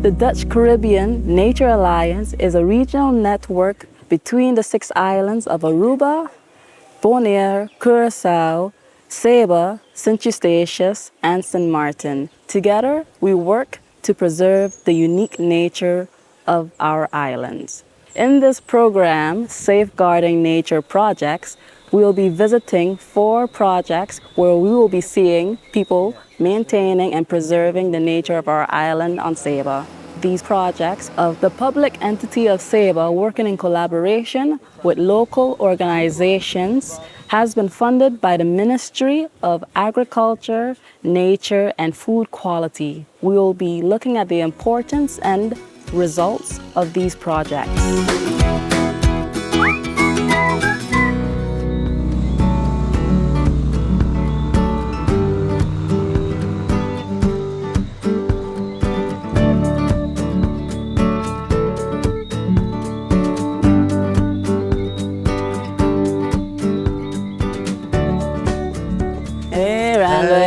The Dutch Caribbean Nature Alliance is a regional network between the 6 islands of Aruba, Bonair, Curaçao, Saba, St. Eustatius, and St. Martin. Together, we work to preserve the unique nature of our islands. In this program, Safeguarding Nature Projects, we will be visiting 4 projects where we will be seeing people maintaining and preserving the nature of our island on Saba. These projects of the Public Entity of Saba, working in collaboration with local organizations, has been funded by the Ministry of Agriculture, Nature, and Food Quality. We will be looking at the importance and results of these projects.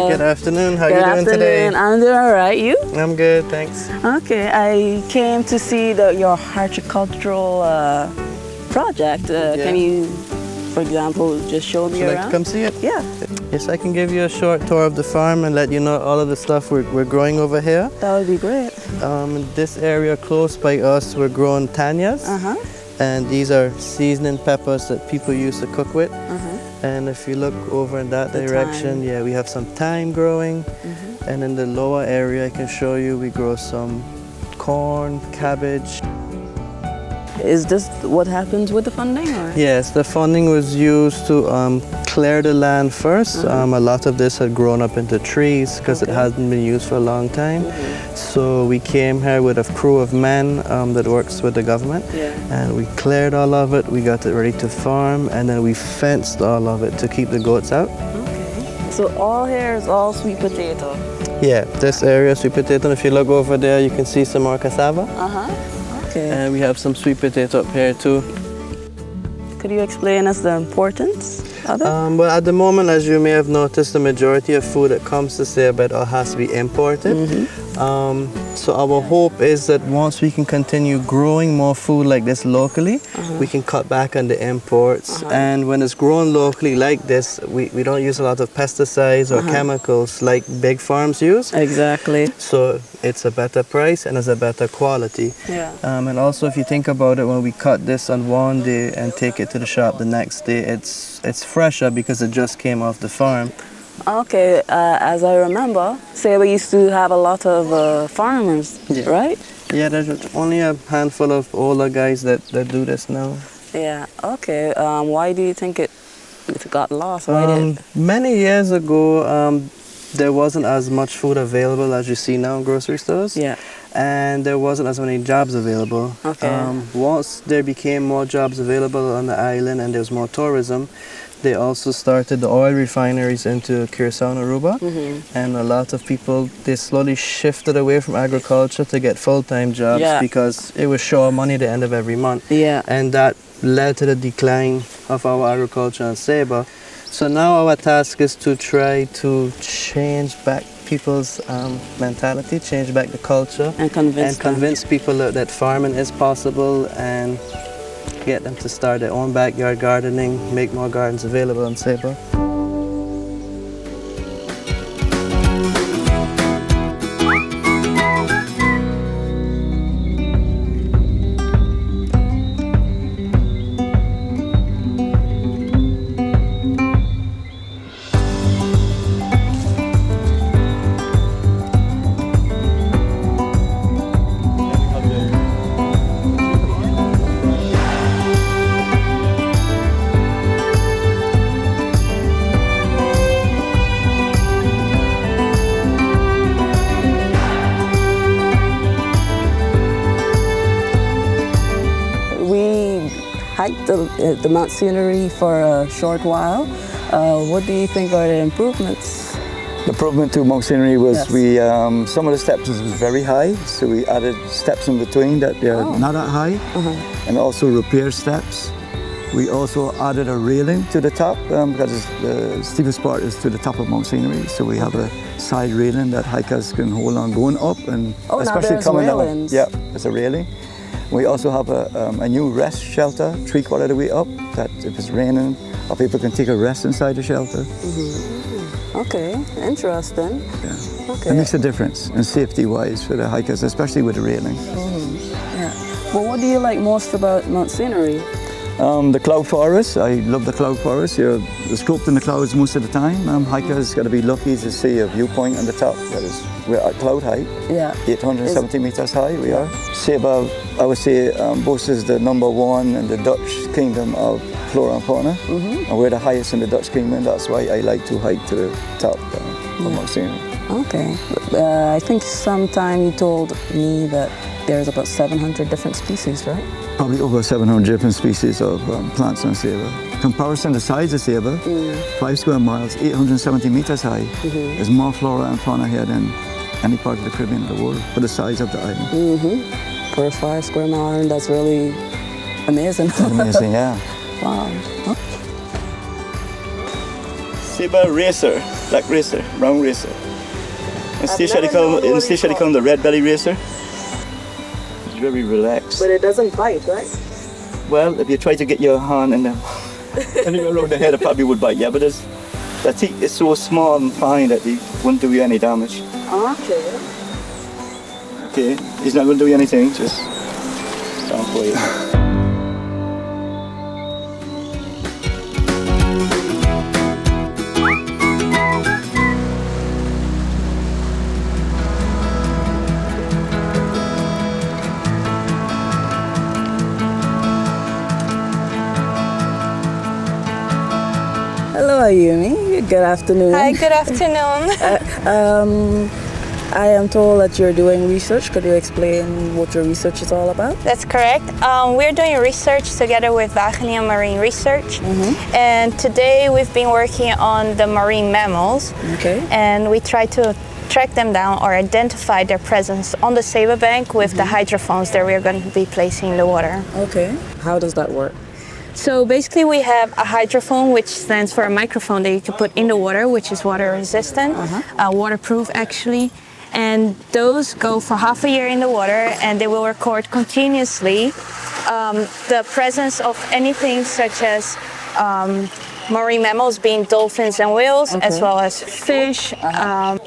Good afternoon. How are you doing today? I'm doing all right. You? I'm good, thanks. Okay, I came to see your horticultural project. Can you, for example, just show me around? Like to come see it? Yeah. Yes, I can give you a short tour of the farm and let you know all of the stuff we're growing over here. That would be great. In this area close by us, we're growing tanyas. And these are seasoning peppers that people used to cook with. And if you look over in that direction, yeah, we have some thyme growing. And in the lower area, I can show you, we grow some corn, cabbage. Is this what happens with the funding? Or? Yes, the funding was used to clear the land first. A lot of this had grown up into trees because it hasn't been used for a long time. So we came here with a crew of men that works with the government, and we cleared all of it. We got it ready to farm, and then we fenced all of it to keep the goats out. Okay. So all here is all sweet potato. Yeah, this area is sweet potato. And if you look over there, you can see some more cassava. Okay. And we have some sweet potato up here too. Could you explain us the importance of it? Well, at the moment, as you may have noticed, the majority of food that comes to Saba all has to be imported. So our hope is that once we can continue growing more food like this locally, we can cut back on the imports. And when it's grown locally like this, we don't use a lot of pesticides or chemicals like big farms use. Exactly. So it's a better price and it's a better quality. And also, if you think about it, when we cut this on one day and take it to the shop the next day, it's fresher because it just came off the farm. Okay, as I remember, Saba used to have a lot of farmers, right? Yeah, there's only a handful of older guys that do this now. Yeah, okay. Why do you think it got lost? Why many years ago, there wasn't as much food available as you see now in grocery stores. Yeah. And there wasn't as many jobs available. Okay. Once there became more jobs available on the island and there was more tourism, they also started the oil refineries into Curaçao and Aruba. And a lot of people, they slowly shifted away from agriculture to get full-time jobs because it was sure money at the end of every month. And that led to the decline of our agriculture in Saba. So now our task is to try to change back people's mentality, change back the culture, and convince people that farming is possible and get them to start their own backyard gardening, make more gardens available in Saba. hiked the Mount Scenery for a short while. What do you think are the improvements? The improvement to Mount Scenery was some of the steps was very high, so we added steps in between that they're not that high, and also repair steps. We also added a railing to the top because the steepest part is to the top of Mount Scenery. So we have a side railing that hikers can hold on going up, and especially coming down. Yeah, it's a railing. We also have a new rest shelter 3/4 of the way up, that if it's raining, or people can take a rest inside the shelter. Okay, interesting. Yeah. Okay. It makes a difference in safety-wise for the hikers, especially with the railing. Yeah. Well, what do you like most about Mount Scenery? The cloud forest. I love the cloud forest. You're scoped in the clouds most of the time. Hikers got to be lucky to see a viewpoint on the top. That is, we're at cloud height. Yeah. 870 meters high we are. Saba, I would say, boasts the #1 in the Dutch kingdom of flora and fauna. And we're the highest in the Dutch kingdom. That's why I like to hike to the top of Mount Scenery. Okay. I think sometime you told me that there's about 700 different species, right? Probably over 700 different species of plants on Saba. Comparison to the size of Saba, 5 square miles, 870 meters high. There's more flora and fauna here than any part of the Caribbean of the world for the size of the island. For a 5 square mile island, that's really amazing. Amazing, yeah. Wow. Huh? Saba racer, black racer, brown racer. Instead they call the red belly racer. It's very relaxed. But it doesn't bite, right? Well, if you try to get your hand in there, anywhere around the head, it probably would bite. Yeah, but the teeth is so small and fine that it wouldn't do you any damage. Okay. Okay, he's not going to do you anything, just stand for you. Hello, Ayumi. Good afternoon. Hi, good afternoon. I am told that you're doing research. Could you explain what your research is all about? That's correct. We're doing research together with Wageningen Marine Research. And today we've been working on the marine mammals. Okay. And we try to track them down or identify their presence on the Saba Bank with the hydrophones that we're going to be placing in the water. Okay. How does that work? So basically we have a hydrophone, which stands for a microphone that you can put in the water, which is water resistant, waterproof actually. And those go for half a year in the water, and they will record continuously the presence of anything such as marine mammals, being dolphins and whales, as well as fish.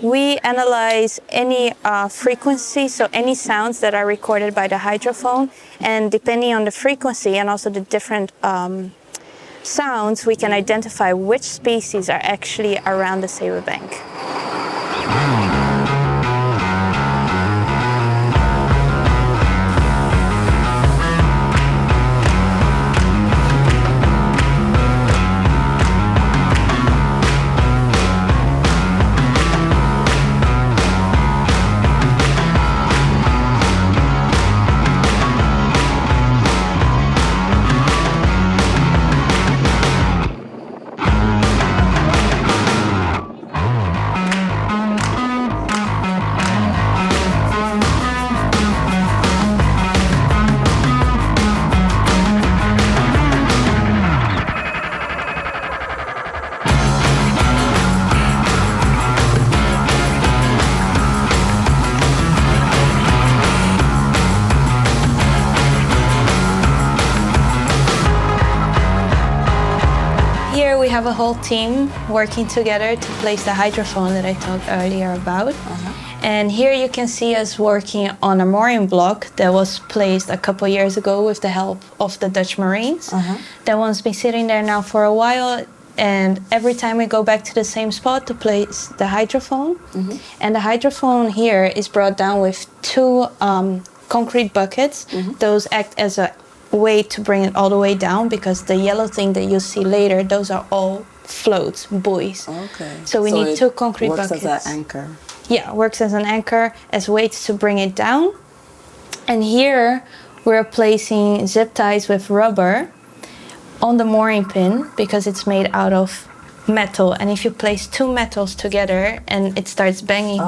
We analyze any frequency, so any sounds that are recorded by the hydrophone, and depending on the frequency and also the different sounds, we can identify which species are actually around the Saba Bank. We have a whole team working together to place the hydrophone that I talked earlier about. And here you can see us working on a mooring block that was placed a couple years ago with the help of the Dutch Marines. That one's been sitting there now for a while, and every time we go back to the same spot to place the hydrophone. And the hydrophone here is brought down with 2 concrete buckets. Those act as a way to bring it all the way down, because the yellow thing that you see later, those are all floats, buoys. Okay. So we need 2 concrete buckets. Works as an anchor. Yeah, works as an anchor, as weights to bring it down. And here we're placing zip ties with rubber on the mooring pin, because it's made out of metal. And if you place 2 metals together and it starts banging,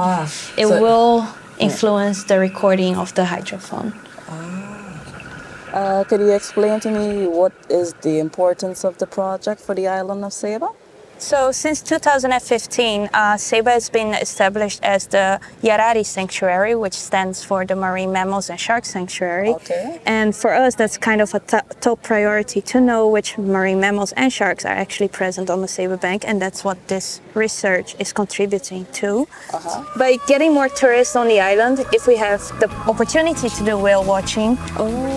it will influence the recording of the hydrophone. Could you explain to me what is the importance of the project for the island of Saba? So since 2015, Saba has been established as the Yarari Sanctuary, which stands for the Marine Mammals and Shark Sanctuary. Okay. And for us, that's kind of a top priority to know which marine mammals and sharks are actually present on the Saba Bank, and that's what this research is contributing to. By getting more tourists on the island, if we have the opportunity to do whale watching,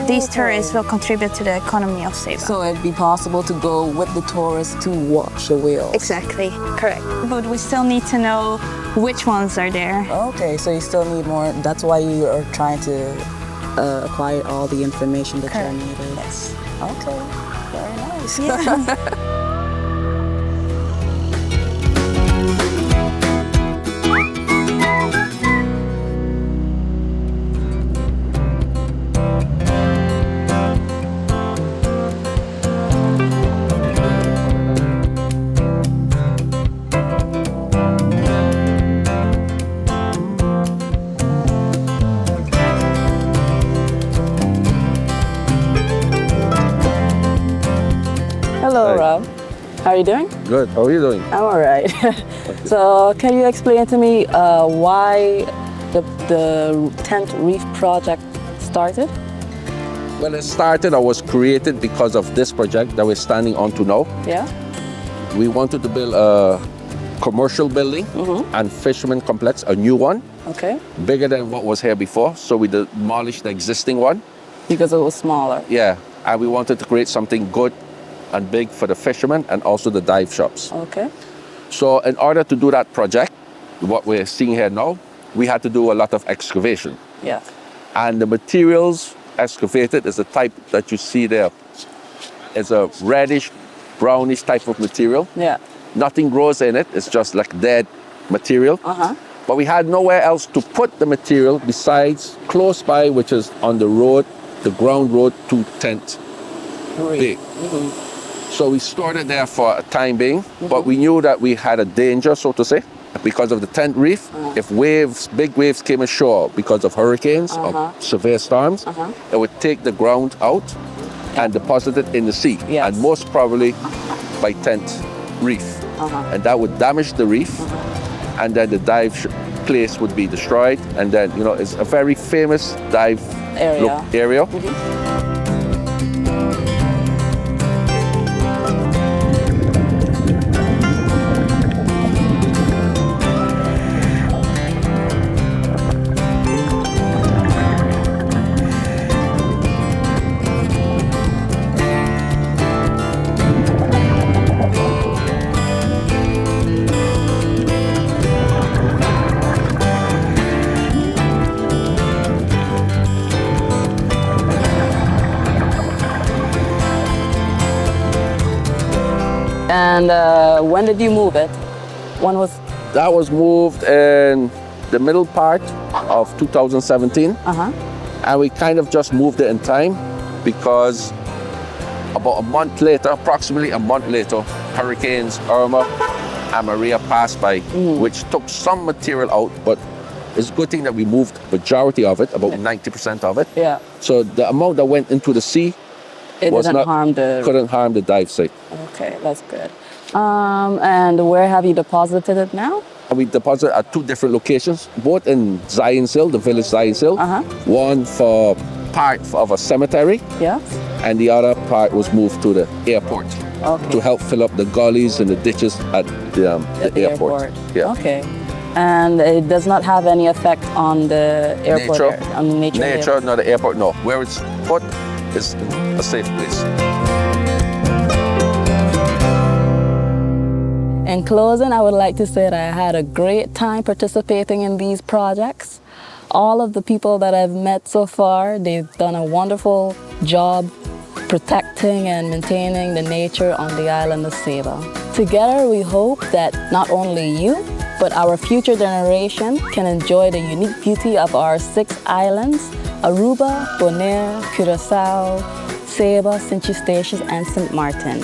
these tourists will contribute to the economy of Saba. So it'd be possible to go with the tourists to watch the whales? Exactly, correct. But we still need to know which ones are there. Okay, so you still need more. That's why you are trying to acquire all the information that you needed. Yes. Okay, very nice. Yeah. Hello, Rob. How are you doing? Good. How are you doing? I'm all right. So, can you explain to me why the tent reef project started? When it started, I was created because of this project that we're standing on to now. Yeah. We wanted to build a commercial building and fisherman complex, a new one, Okay. bigger than what was here before. So we demolished the existing one. Because it was smaller. Yeah, and we wanted to create something good and big for the fishermen and also the dive shops. Okay. So in order to do that project, what we're seeing here now, we had to do a lot of excavation. Yeah. And the materials excavated is the type that you see there. It's a reddish, brownish type of material. Yeah. Nothing grows in it. It's just like dead material. But we had nowhere else to put the material besides close by, which is on the road, the ground road to Tent Bay. So we stored it there for a time being, but we knew that we had a danger, so to say, because of the tent reef. If waves, big waves came ashore because of hurricanes or severe storms, it would take the ground out and deposit it in the sea. Yes. And most probably by tent reef. And that would damage the reef, and then the dive place would be destroyed. And then, you know, it's a very famous dive area. And when did you move it? When was? That was moved in the middle part of 2017. And we kind of just moved it in time because about a month later, approximately a month later, hurricanes Irma and Maria passed by, which took some material out, but it's a good thing that we moved majority of it, about 90% of it. Yeah. So the amount that went into the sea couldn't harm the dive site. Okay, that's good. And where have you deposited it now? We deposited at two different locations, both in Zionsville, the village Zionsville. One for part of a cemetery, and the other part was moved to the airport to help fill up the gullies and the ditches at the airport. Yeah. Okay. And it does not have any effect on the airport, on the nature, not the airport, no. Where it's put is a safe place. In closing, I would like to say that I had a great time participating in these projects. All of the people that I've met so far, they've done a wonderful job protecting and maintaining the nature on the island of Saba. Together, we hope that not only you, but our future generation can enjoy the unique beauty of our 6 islands, Aruba, Bonair, Curaçao, Saba, St. Eustatius, and St. Martin.